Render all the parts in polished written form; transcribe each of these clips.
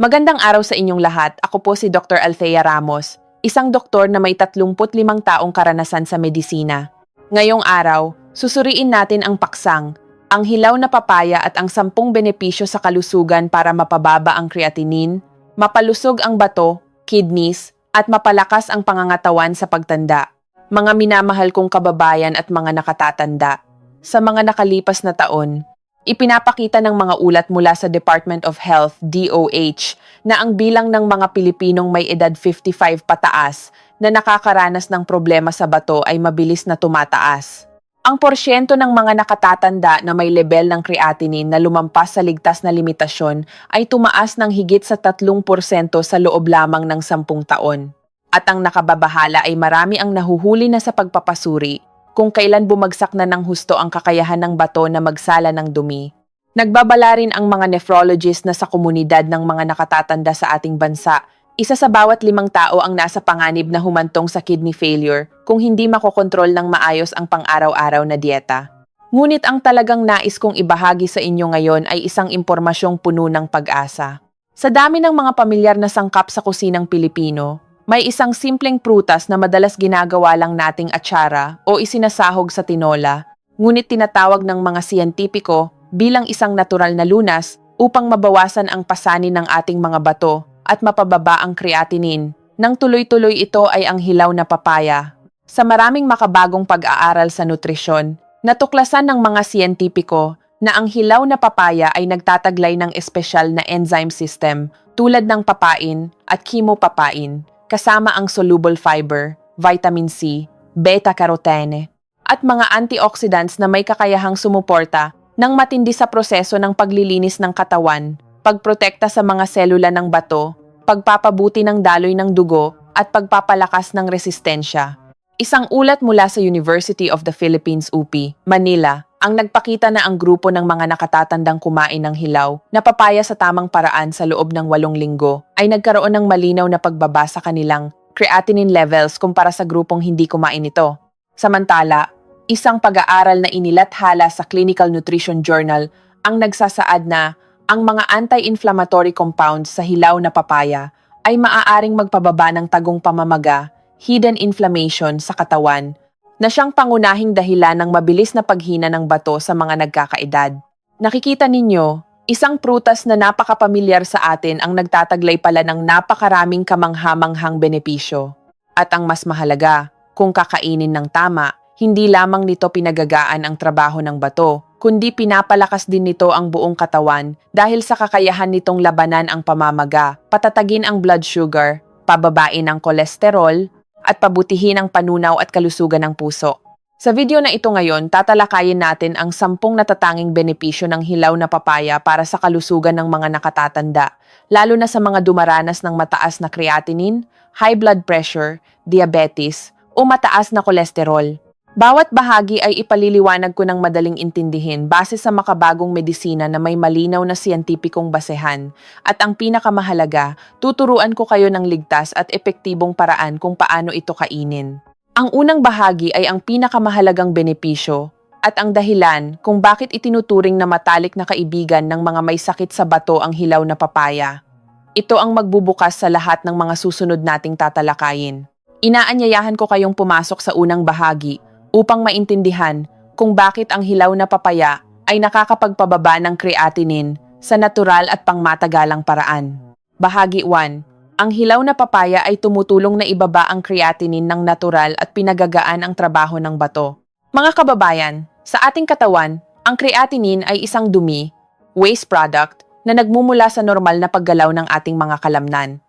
Magandang araw sa inyong lahat. Ako po si Dr. Althea Ramos, isang doktor na may 35 taong karanasan sa medisina. Ngayong araw, susuriin natin ang paksang, ang hilaw na papaya at ang 10 benepisyo sa kalusugan para mapababa ang creatinine, mapalusog ang bato, kidneys, at mapalakas ang pangangatawan sa pagtanda. Mga minamahal kong kababayan at mga nakatatanda, sa mga nakalipas na taon, ipinapakita ng mga ulat mula sa Department of Health, DOH, na ang bilang ng mga Pilipinong may edad 55 pataas na nakakaranas ng problema sa bato ay mabilis na tumataas. Ang porsyento ng mga nakatatanda na may level ng creatinine na lumampas sa ligtas na limitasyon ay tumaas ng higit sa 3% sa loob lamang ng 10 taon. At ang nakababahala ay marami ang nahuhuli na sa pagpapasuri kung kailan bumagsak na ng husto ang kakayahan ng bato na magsala ng dumi. Nagbabala rin ang mga nephrologist na sa komunidad ng mga nakatatanda sa ating bansa, isa sa bawat 5 tao ang nasa panganib na humantong sa kidney failure kung hindi makokontrol ng maayos ang pang-araw-araw na dieta. Ngunit ang talagang nais kong ibahagi sa inyo ngayon ay isang impormasyong puno ng pag-asa. Sa dami ng mga pamilyar na sangkap sa kusinang Pilipino, may isang simpleng prutas na madalas ginagawa lang nating atsara o isinasahog sa tinola, ngunit tinatawag ng mga siyentipiko bilang isang natural na lunas upang mabawasan ang pasanin ng ating mga bato at mapababa ang creatinine. Nang tuloy-tuloy ito ay ang hilaw na papaya. Sa maraming makabagong pag-aaral sa nutrisyon, natuklasan ng mga siyentipiko na ang hilaw na papaya ay nagtataglay ng espesyal na enzyme system tulad ng papain at chemopapain, kasama ang soluble fiber, vitamin C, beta-carotene, at mga antioxidants na may kakayahang sumuporta ng matindi sa proseso ng paglilinis ng katawan, pagprotekta sa mga selula ng bato, pagpapabuti ng daloy ng dugo, at pagpapalakas ng resistensya. Isang ulat mula sa University of the Philippines UP, Manila, ang nagpakita na ang grupo ng mga nakatatandang kumain ng hilaw na papaya sa tamang paraan sa loob ng 8 linggo ay nagkaroon ng malinaw na pagbaba sa kanilang creatinine levels kumpara sa grupong hindi kumain ito. Samantala, isang pag-aaral na inilathala sa Clinical Nutrition Journal ang nagsasaad na ang mga anti-inflammatory compounds sa hilaw na papaya ay maaaring magpababa ng tagong pamamaga, hidden inflammation sa katawan, na siyang pangunahing dahilan ng mabilis na paghina ng bato sa mga nagkakaedad. Nakikita ninyo, isang prutas na napakapamilyar sa atin ang nagtataglay pala ng napakaraming kamanghamanghang benepisyo. At ang mas mahalaga, kung kakainin ng tama, hindi lamang nito pinagagaan ang trabaho ng bato, kundi pinapalakas din nito ang buong katawan dahil sa kakayahan nitong labanan ang pamamaga, patatagin ang blood sugar, pababain ang kolesterol, at pabutihin ang panunaw at kalusugan ng puso. Sa video na ito ngayon, tatalakayin natin ang 10 natatanging benepisyo ng hilaw na papaya para sa kalusugan ng mga nakatatanda, lalo na sa mga dumaranas ng mataas na creatinine, high blood pressure, diabetes, o mataas na kolesterol. Bawat bahagi ay ipaliliwanag ko ng madaling intindihin base sa makabagong medisina na may malinaw na siyentipikong basehan. At ang pinakamahalaga, tuturuan ko kayo ng ligtas at epektibong paraan kung paano ito kainin. Ang unang bahagi ay ang pinakamahalagang benepisyo at ang dahilan kung bakit itinuturing na matalik na kaibigan ng mga may sakit sa bato ang hilaw na papaya. Ito ang magbubukas sa lahat ng mga susunod nating tatalakayin. Inaanyayahan ko kayong pumasok sa unang bahagi upang maintindihan kung bakit ang hilaw na papaya ay nakakapagpababa ng creatinine sa natural at pangmatagalang paraan. Bahagi 1. Ang hilaw na papaya ay tumutulong na ibaba ang creatinine ng natural at pinagagaan ang trabaho ng bato. Mga kababayan, sa ating katawan, ang creatinine ay isang dumi, waste product, na nagmumula sa normal na paggalaw ng ating mga kalamnan,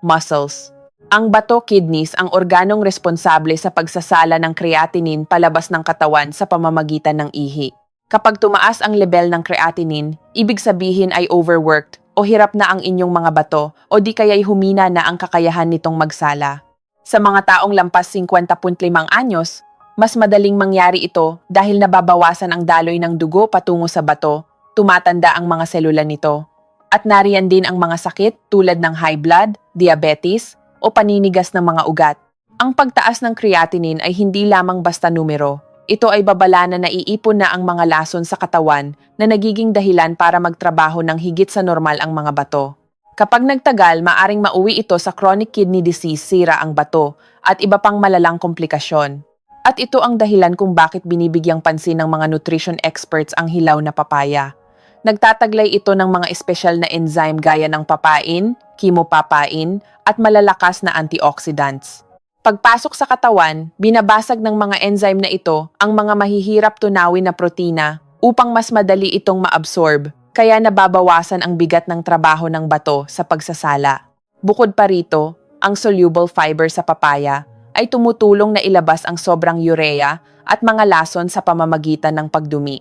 muscles. Ang bato kidneys ang organong responsable sa pagsasala ng creatinine palabas ng katawan sa pamamagitan ng ihi. Kapag tumaas ang level ng creatinine, ibig sabihin ay overworked o hirap na ang inyong mga bato o di kaya'y humina na ang kakayahan nitong magsala. Sa mga taong lampas 50.5 anyos, mas madaling mangyari ito dahil nababawasan ang daloy ng dugo patungo sa bato, tumatanda ang mga selula nito. At nariyan din ang mga sakit tulad ng high blood, diabetes, o paninigas ng mga ugat. Ang pagtaas ng creatinine ay hindi lamang basta numero. Ito ay babala na naiipon na ang mga lason sa katawan na nagiging dahilan para magtrabaho ng higit sa normal ang mga bato. Kapag nagtagal, maaring mauwi ito sa chronic kidney disease, sira ang bato, at iba pang malalang komplikasyon. At ito ang dahilan kung bakit binibigyang pansin ng mga nutrition experts ang hilaw na papaya. Nagtataglay ito ng mga espesyal na enzyme gaya ng papain, chemopapain, at malalakas na antioxidants. Pagpasok sa katawan, binabasag ng mga enzyme na ito ang mga mahihirap tunawin na protina upang mas madali itong maabsorb, kaya nababawasan ang bigat ng trabaho ng bato sa pagsasala. Bukod pa rito, ang soluble fiber sa papaya ay tumutulong na ilabas ang sobrang urea at mga lason sa pamamagitan ng pagdumi.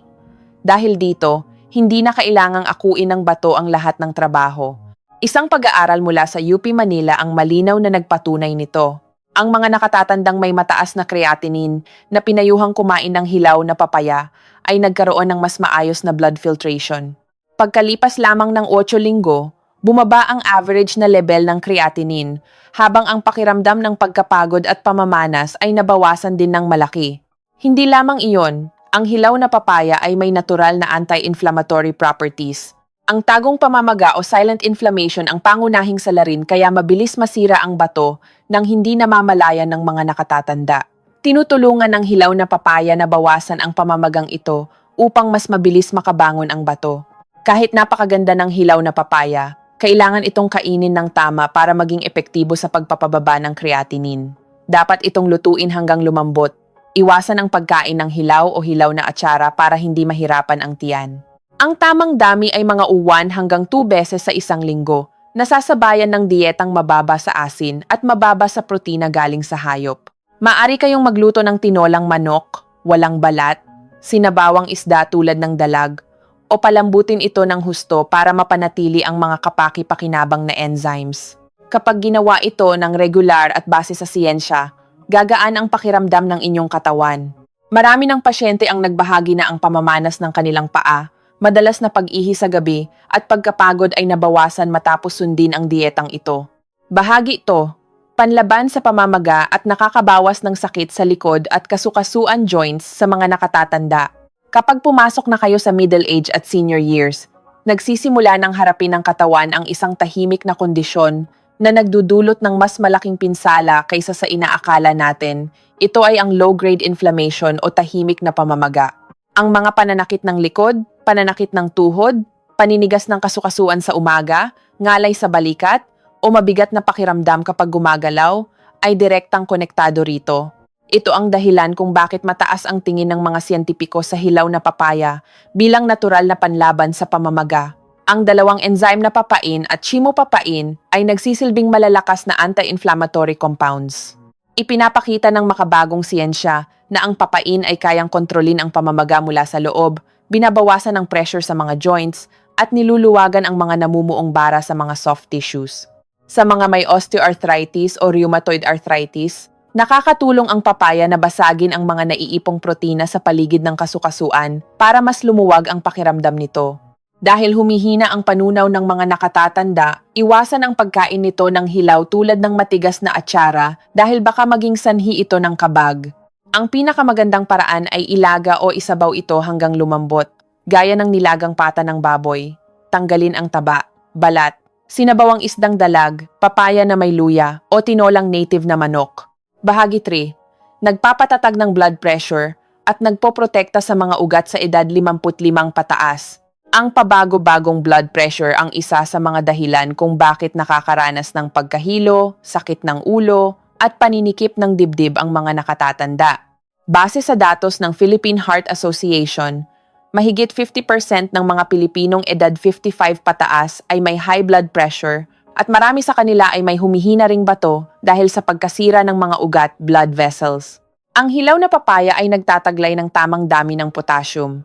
Dahil dito, hindi na kailangang akuin ng bato ang lahat ng trabaho. Isang pag-aaral mula sa UP Manila ang malinaw na nagpatunay nito. Ang mga nakatatandang may mataas na creatinine na pinayuhang kumain ng hilaw na papaya ay nagkaroon ng mas maayos na blood filtration. Pagkalipas lamang ng 8 linggo, bumaba ang average na level ng creatinine, habang ang pakiramdam ng pagkapagod at pamamanas ay nabawasan din ng malaki. Hindi lamang iyon, ang hilaw na papaya ay may natural na anti-inflammatory properties. Ang tagong pamamaga o silent inflammation ang pangunahing salarin kaya mabilis masira ang bato nang hindi namamalayan ng mga nakatatanda. Tinutulungan ng hilaw na papaya na bawasan ang pamamagang ito upang mas mabilis makabangon ang bato. Kahit napakaganda ng hilaw na papaya, kailangan itong kainin ng tama para maging epektibo sa pagpapababa ng creatinine. Dapat itong lutuin hanggang lumambot. Iwasan ang pagkain ng hilaw o hilaw na atsara para hindi mahirapan ang tiyan. Ang tamang dami ay mga 1 hanggang 2 beses sa isang linggo, nasasabayan ng diyetang mababa sa asin at mababa sa protina galing sa hayop. Maari kayong magluto ng tinolang manok, walang balat, sinabawang isda tulad ng dalag, o palambutin ito ng husto para mapanatili ang mga kapaki-pakinabang na enzymes. Kapag ginawa ito ng regular at base sa siyensya, gagaan ang pakiramdam ng inyong katawan. Marami ng pasyente ang nagbahagi na ang pamamanas ng kanilang paa, madalas na pag-ihi sa gabi at pagkapagod ay nabawasan matapos sundin ang diyetang ito. Bahagi ito, panlaban sa pamamaga at nakakabawas ng sakit sa likod at kasukasuan joints sa mga nakatatanda. Kapag pumasok na kayo sa middle age at senior years, nagsisimula ng harapin ng katawan ang isang tahimik na kondisyon na nagdudulot ng mas malaking pinsala kaysa sa inaakala natin. Ito ay ang low-grade inflammation o tahimik na pamamaga. Ang mga pananakit ng likod, pananakit ng tuhod, paninigas ng kasukasuan sa umaga, ngalay sa balikat, o mabigat na pakiramdam kapag gumagalaw, ay direktang konektado rito. Ito ang dahilan kung bakit mataas ang tingin ng mga siyentipiko sa hilaw na papaya bilang natural na panlaban sa pamamaga. Ang dalawang enzyme na papain at chemopapain ay nagsisilbing malalakas na anti-inflammatory compounds. Ipinapakita ng makabagong siyensya na ang papain ay kayang kontrolin ang pamamaga mula sa loob, binabawasan ang pressure sa mga joints, at niluluwagan ang mga namumuong bara sa mga soft tissues. Sa mga may osteoarthritis o rheumatoid arthritis, nakakatulong ang papaya na basagin ang mga naiipong protina sa paligid ng kasukasuan para mas lumuwag ang pakiramdam nito. Dahil humihina ang panunaw ng mga nakatatanda, iwasan ang pagkain nito ng hilaw tulad ng matigas na atsara dahil baka maging sanhi ito ng kabag. Ang pinakamagandang paraan ay ilaga o isabaw ito hanggang lumambot, gaya ng nilagang pata ng baboy. Tanggalin ang taba, balat, sinabawang isdang dalag, papaya na may luya, o tinolang native na manok. Bahagi 3. Nagpapatatag ng blood pressure at nagpoprotekta sa mga ugat sa edad 55 pataas. Ang pabago-bagong blood pressure ang isa sa mga dahilan kung bakit nakakaranas ng pagkahilo, sakit ng ulo, at paninikip ng dibdib ang mga nakatatanda. Base sa datos ng Philippine Heart Association, mahigit 50% ng mga Pilipinong edad 55 pataas ay may high blood pressure at marami sa kanila ay may humihina ring bato dahil sa pagkasira ng mga ugat, blood vessels. Ang hilaw na papaya ay nagtataglay ng tamang dami ng potassium.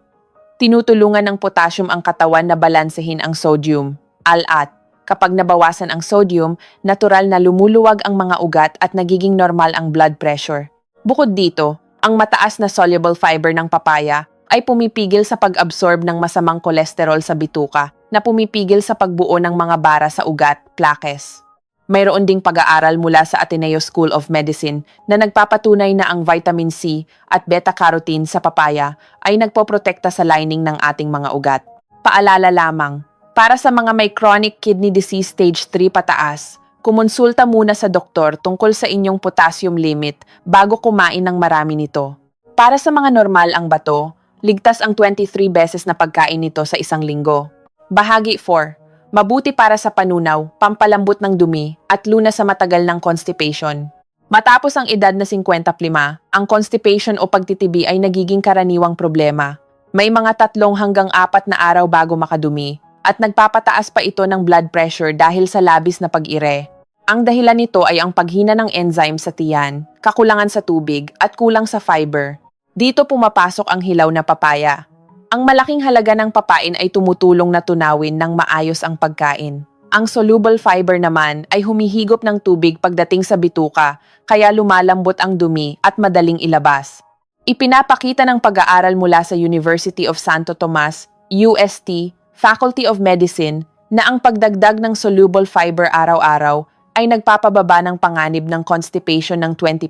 Tinutulungan ng potassium ang katawan na balansehin ang sodium, alat. Kapag nabawasan ang sodium, natural na lumuluwag ang mga ugat at nagiging normal ang blood pressure. Bukod dito, ang mataas na soluble fiber ng papaya ay pumipigil sa pag-absorb ng masamang kolesterol sa bituka na pumipigil sa pagbuo ng mga bara sa ugat, plaques. Mayroon ding pag-aaral mula sa Ateneo School of Medicine na nagpapatunay na ang vitamin C at beta-carotene sa papaya ay nagpoprotekta sa lining ng ating mga ugat. Paalala lamang, Para sa mga may chronic kidney disease stage 3 pataas, kumonsulta muna sa doktor tungkol sa inyong potassium limit bago kumain ng marami nito. Para sa mga normal ang bato, ligtas ang 23 beses na pagkain nito sa isang linggo. Bahagi 4. Mabuti para sa panunaw, pampalambot ng dumi, at lunas sa matagal ng constipation. Matapos ang edad na 55, ang constipation o pagtitibi ay nagiging karaniwang problema. May mga 3 hanggang 4 na araw bago makadumi, at nagpapataas pa ito ng blood pressure dahil sa labis na pag-ire. Ang dahilan nito ay ang paghina ng enzyme sa tiyan, kakulangan sa tubig, at kulang sa fiber. Dito pumapasok ang hilaw na papaya. Ang malaking halaga ng papain ay tumutulong na tunawin ng maayos ang pagkain. Ang soluble fiber naman ay humihigop ng tubig pagdating sa bituka, kaya lumalambot ang dumi at madaling ilabas. Ipinapakita ng pag-aaral mula sa University of Santo Tomas, UST, Faculty of Medicine, na ang pagdagdag ng soluble fiber araw-araw ay nagpapababa ng panganib ng constipation ng 20%.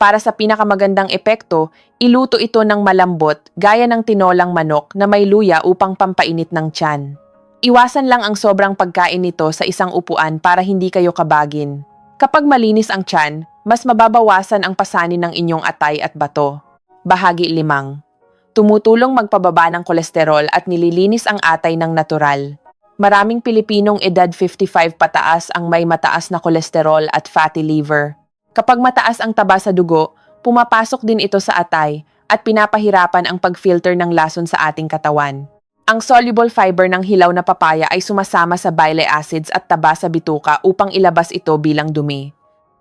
Para sa pinakamagandang epekto, iluto ito ng malambot gaya ng tinolang manok na may luya upang pampainit ng tiyan. Iwasan lang ang sobrang pagkain nito sa isang upuan para hindi kayo kabagin. Kapag malinis ang tiyan, mas mababawasan ang pasanin ng inyong atay at bato. Bahagi 5. Tumutulong magpababa ng kolesterol at nililinis ang atay ng natural. Maraming Pilipinong edad 55 pataas ang may mataas na kolesterol at fatty liver. Kapag mataas ang taba sa dugo, pumapasok din ito sa atay at pinapahirapan ang pag-filter ng lason sa ating katawan. Ang soluble fiber ng hilaw na papaya ay sumasama sa bile acids at taba sa bituka upang ilabas ito bilang dumi.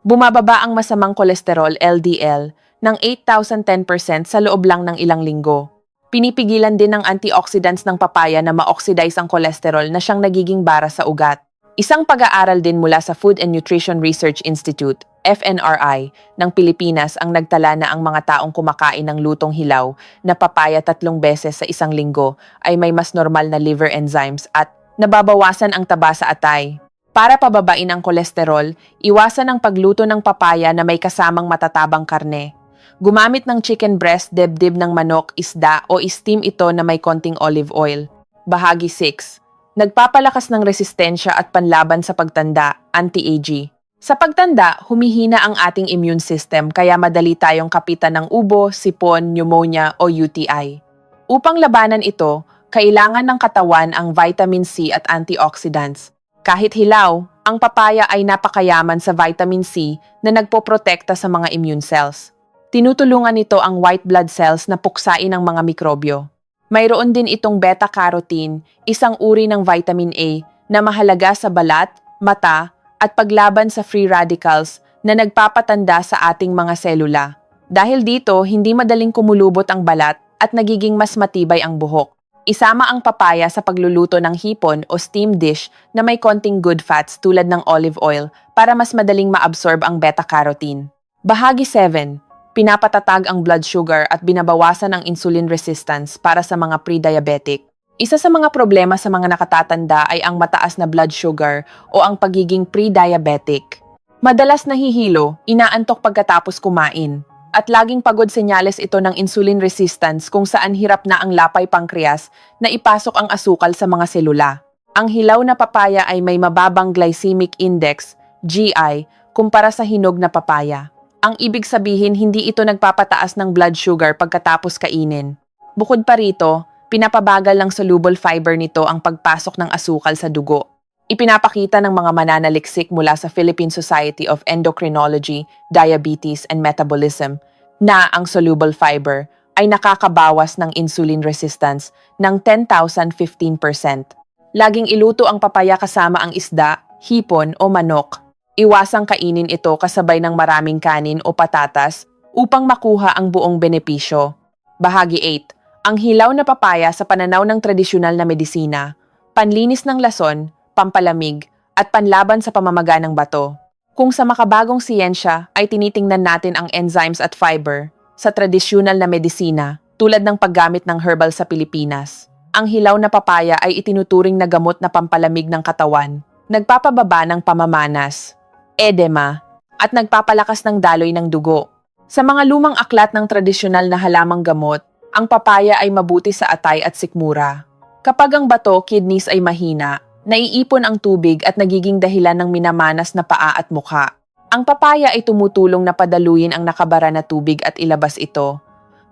Bumababa ang masamang kolesterol LDL ng 8,010% sa loob lang ng ilang linggo. Pinipigilan din ng antioxidants ng papaya na ma-oxidize ang kolesterol na siyang nagiging bara sa ugat. Isang pag-aaral din mula sa Food and Nutrition Research Institute, FNRI, ng Pilipinas ang nagtala na ang mga taong kumakain ng lutong hilaw na papaya 3 beses sa isang linggo ay may mas normal na liver enzymes at nababawasan ang taba sa atay. Para pababain ang kolesterol, iwasan ang pagluto ng papaya na may kasamang matatabang karne. Gumamit ng chicken breast, dibdib ng manok, isda o steam ito na may konting olive oil. Bahagi 6. Nagpapalakas ng resistensya at panlaban sa pagtanda, anti-ag. Sa pagtanda, humihina ang ating immune system kaya madali tayong kapitan ng ubo, sipon, pneumonia o UTI. Upang labanan ito, kailangan ng katawan ang vitamin C at antioxidants. Kahit hilaw, ang papaya ay napakayaman sa vitamin C na nagpoprotekta sa mga immune cells. Tinutulungan nito ang white blood cells na puksain ang mga mikrobyo. Mayroon din itong beta-carotene, isang uri ng vitamin A na mahalaga sa balat, mata, at paglaban sa free radicals na nagpapatanda sa ating mga selula. Dahil dito, hindi madaling kumulubot ang balat at nagiging mas matibay ang buhok. Isama ang papaya sa pagluluto ng hipon o steam dish na may konting good fats tulad ng olive oil para mas madaling maabsorb ang beta-carotene. Bahagi 7. Pinapatatag ang blood sugar at binabawasan ang insulin resistance para sa mga pre-diabetic. Isa sa mga problema sa mga nakatatanda ay ang mataas na blood sugar o ang pagiging pre-diabetic. Madalas nahihilo, inaantok pagkatapos kumain, at laging pagod senyales ito ng insulin resistance kung saan hirap na ang lapay pancreas na ipasok ang asukal sa mga selula. Ang hilaw na papaya ay may mababang glycemic index, GI, kumpara sa hinog na papaya. Ang ibig sabihin, hindi ito nagpapataas ng blood sugar pagkatapos kainin. Bukod pa rito, pinapabagal ng soluble fiber nito ang pagpasok ng asukal sa dugo. Ipinapakita ng mga mananaliksik mula sa Philippine Society of Endocrinology, Diabetes and Metabolism na ang soluble fiber ay nakakabawas ng insulin resistance ng 10,015%. Laging iluto ang papaya kasama ang isda, hipon o manok. Iwasang kainin ito kasabay ng maraming kanin o patatas upang makuha ang buong benepisyo. Bahagi 8. Ang hilaw na papaya sa pananaw ng tradisyonal na medisina, panlinis ng lason, pampalamig, at panlaban sa pamamaga ng bato. Kung sa makabagong siyensya ay tinitingnan natin ang enzymes at fiber, sa tradisyonal na medisina, tulad ng paggamit ng herbal sa Pilipinas, ang hilaw na papaya ay itinuturing na gamot na pampalamig ng katawan, nagpapababa ng pamamanas, edema, at nagpapalakas ng daloy ng dugo. Sa mga lumang aklat ng tradisyonal na halamang gamot, ang papaya ay mabuti sa atay at sikmura. Kapag ang bato, kidneys ay mahina, naiipon ang tubig at nagiging dahilan ng minamanas na paa at mukha. Ang papaya ay tumutulong na padaluyin ang nakabara na tubig at ilabas ito.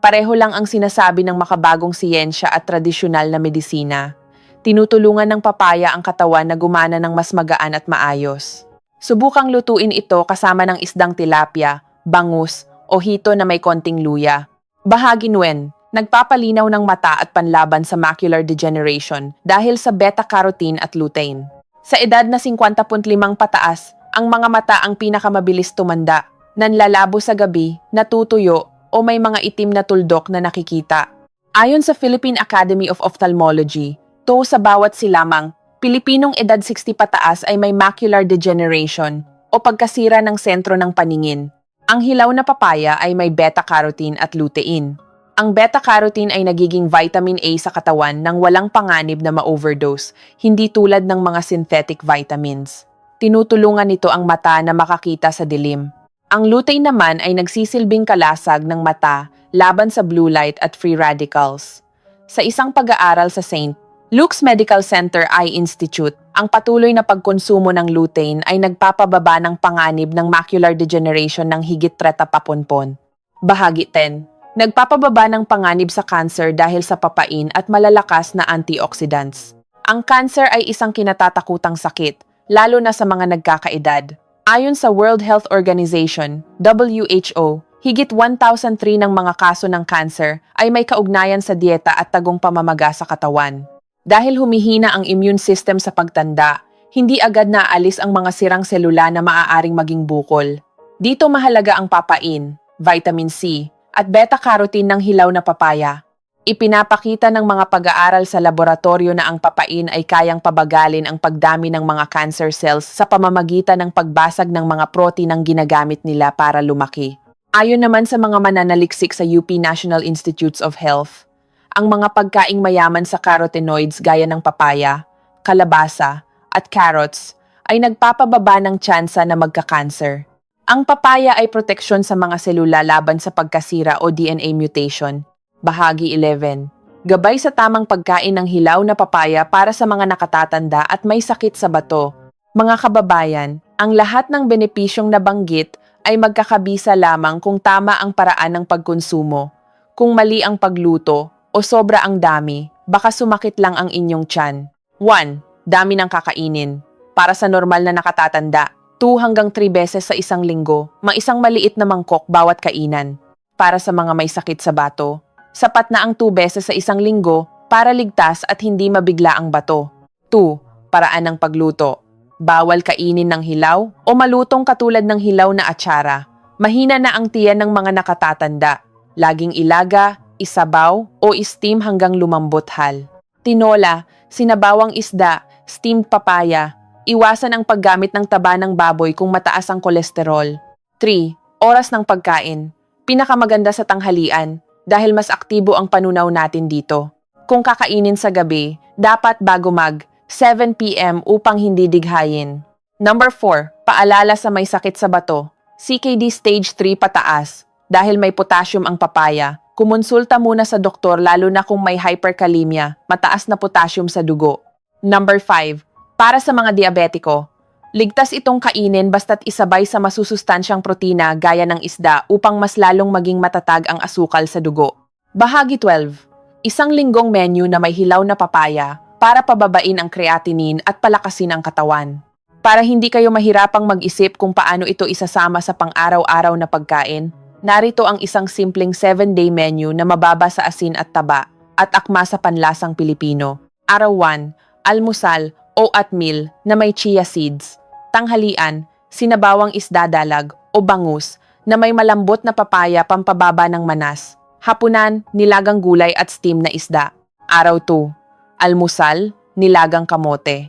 Pareho lang ang sinasabi ng makabagong siyensya at tradisyonal na medisina. Tinutulungan ng papaya ang katawan na gumana ng mas magaan at maayos. Subukang lutuin ito kasama ng isdang tilapia, bangus, o hito na may konting luya. Bahagi Nuen, nagpapalinaw ng mata at panlaban sa macular degeneration dahil sa beta-carotene at lutein. Sa edad na 55 pataas, ang mga mata ang pinakamabilis tumanda, nanlalabo sa gabi, natutuyo, o may mga itim na tuldok na nakikita. Ayon sa Philippine Academy of Ophthalmology, sa bawat silamang, Pilipinong edad 60 pataas ay may macular degeneration o pagkasira ng sentro ng paningin. Ang hilaw na papaya ay may beta-carotene at lutein. Ang beta-carotene ay nagiging vitamin A sa katawan nang walang panganib na ma-overdose, hindi tulad ng mga synthetic vitamins. Tinutulungan nito ang mata na makakita sa dilim. Ang lutein naman ay nagsisilbing kalasag ng mata laban sa blue light at free radicals. Sa isang pag-aaral sa St. Luke's Medical Center Eye Institute, ang patuloy na pagkonsumo ng lutein ay nagpapababa ng panganib ng macular degeneration ng higit 30 papunpon. Bahagi 10. Nagpapababa ng panganib sa cancer dahil sa papain at malalakas na antioxidants. Ang cancer ay isang kinatatakutang sakit, lalo na sa mga nagkakaedad. Ayon sa World Health Organization, WHO, higit 1,003 ng mga kaso ng cancer ay may kaugnayan sa dieta at tagong pamamaga sa katawan. Dahil humihina ang immune system sa pagtanda, hindi agad naalis ang mga sirang selula na maaaring maging bukol. Dito mahalaga ang papain, vitamin C, at beta-carotene ng hilaw na papaya. Ipinapakita ng mga pag-aaral sa laboratorio na ang papain ay kayang pabagalin ang pagdami ng mga cancer cells sa pamamagitan ng pagbasag ng mga proteinang ginagamit nila para lumaki. Ayon naman sa mga mananaliksik sa UP National Institutes of Health, ang mga pagkaing mayaman sa carotenoids gaya ng papaya, kalabasa, at carrots ay nagpapababa ng tsansa na magka-cancer. Ang papaya ay proteksyon sa mga selula laban sa pagkasira o DNA mutation. Bahagi 11. Gabay sa tamang pagkain ng hilaw na papaya para sa mga nakatatanda at may sakit sa bato. Mga kababayan, ang lahat ng benepisyong nabanggit ay magkakabisa lamang kung tama ang paraan ng pagkonsumo. Kung mali ang pagluto o sobra ang dami, baka sumakit lang ang inyong tiyan. 1. Dami ng kakainin. Para sa normal na nakatatanda, 2 hanggang 3 beses sa isang linggo, isang maliit na mangkok bawat kainan. Para sa mga may sakit sa bato, sapat na ang 2 beses sa isang linggo para ligtas at hindi mabigla ang bato. 2. Paraan ng pagluto. Bawal kainin ng hilaw o malutong katulad ng hilaw na atsara. Mahina na ang tiyan ng mga nakatatanda. Laging ilaga, isabaw o steam hanggang lumambot hal. Tinola, sinabawang isda, steamed papaya. Iwasan ang paggamit ng taba ng baboy kung mataas ang kolesterol. 3. Oras ng pagkain. Pinakamaganda sa tanghalian dahil mas aktibo ang panunaw natin dito. Kung kakainin sa gabi, dapat bago 7 p.m. upang hindi dighayin. Number 4. Paalala sa may sakit sa bato. CKD stage 3 pataas. Dahil may potassium ang papaya, kumonsulta muna sa doktor lalo na kung may hyperkalemia, mataas na potassium sa dugo. Number 5. Para sa mga diabetiko, ligtas itong kainin basta't isabay sa masusustansyang protina gaya ng isda upang mas lalong maging matatag ang asukal sa dugo. Bahagi 12. Isang linggong menu na may hilaw na papaya para pababain ang creatinine at palakasin ang katawan. Para hindi kayo mahirapang mag-isip kung paano ito isasama sa pang-araw-araw na pagkain, narito ang isang simpleng 7-day menu na mababa sa asin at taba at akma sa panlasang Pilipino. Araw 1, almusal o atmeal na may chia seeds. Tanghalian, sinabawang isda dalag o bangus na may malambot na papaya pampababa ng manas. Hapunan, nilagang gulay at steam na isda. Araw 2, almusal, nilagang kamote.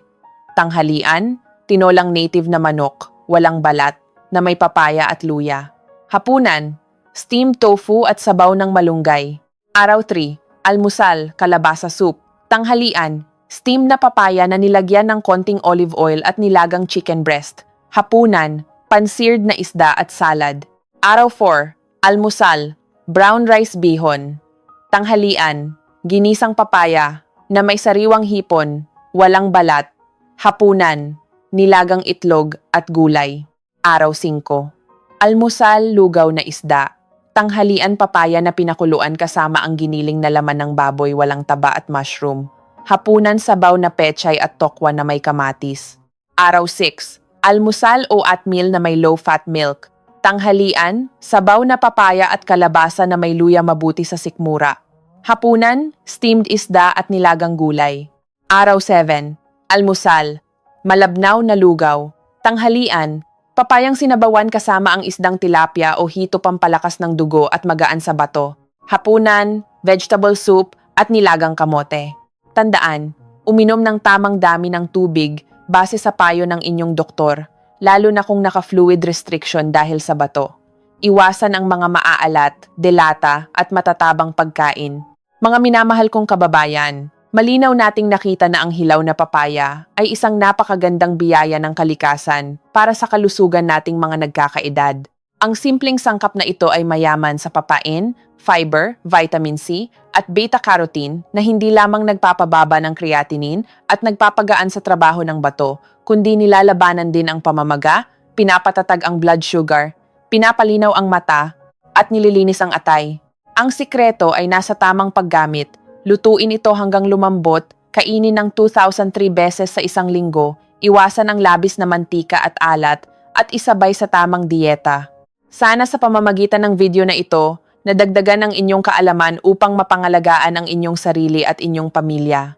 Tanghalian, tinolang native na manok, walang balat, na may papaya at luya. Hapunan, steamed tofu at sabaw ng malunggay. Araw 3, almusal, kalabasa soup. Tanghalian, steamed na papaya na nilagyan ng konting olive oil at nilagang chicken breast. Hapunan, pan-seared na isda at salad. Araw 4, almusal, brown rice bihon. Tanghalian, ginisang papaya, na may sariwang hipon, walang balat, hapunan, nilagang itlog at gulay. Araw 5. Almusal, lugaw na isda. Tanghalian, papaya na pinakuluan kasama ang giniling na laman ng baboy, walang taba at mushroom. Hapunan, sabaw na pechay at tokwa na may kamatis. Araw 6. Almusal o oatmeal na may low-fat milk. Tanghalian, sabaw na papaya at kalabasa na may luya mabuti sa sikmura. Hapunan, steamed isda at nilagang gulay. Araw 7. Almusal, malabnaw na lugaw. Tanghalian, papayang sinabawan kasama ang isdang tilapia o hito pampalakas ng dugo at magaan sa bato. Hapunan, vegetable soup at nilagang kamote. Tandaan, uminom ng tamang dami ng tubig base sa payo ng inyong doktor, lalo na kung naka-fluid restriction dahil sa bato. Iwasan ang mga maaalat, delata at matatabang pagkain. Mga minamahal kong kababayan, malinaw nating nakita na ang hilaw na papaya ay isang napakagandang biyaya ng kalikasan para sa kalusugan nating mga nagkakaedad. Ang simpleng sangkap na ito ay mayaman sa papain, fiber, vitamin C, at beta-carotene na hindi lamang nagpapababa ng creatinine at nagpapagaan sa trabaho ng bato, kundi nilalabanan din ang pamamaga, pinapatatag ang blood sugar, pinapalinaw ang mata, at nililinis ang atay. Ang sikreto ay nasa tamang paggamit. Lutuin ito hanggang lumambot, kainin ng 2,003 beses sa isang linggo, iwasan ang labis na mantika at alat, at isabay sa tamang dieta. Sana sa pamamagitan ng video na ito, nadagdagan ang inyong kaalaman upang mapangalagaan ang inyong sarili at inyong pamilya.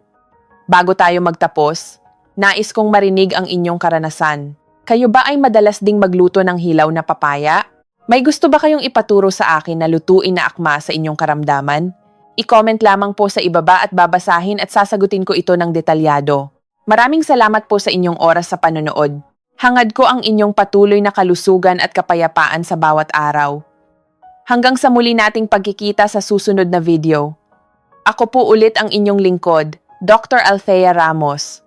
Bago tayo magtapos, nais kong marinig ang inyong karanasan. Kayo ba ay madalas ding magluto ng hilaw na papaya? May gusto ba kayong ipaturo sa akin na lutuin na akma sa inyong karamdaman? I-comment lamang po sa ibaba at babasahin at sasagutin ko ito ng detalyado. Maraming salamat po sa inyong oras sa panonood. Hangad ko ang inyong patuloy na kalusugan at kapayapaan sa bawat araw. Hanggang sa muli nating pagkikita sa susunod na video. Ako po ulit ang inyong lingkod, Dr. Althea Ramos.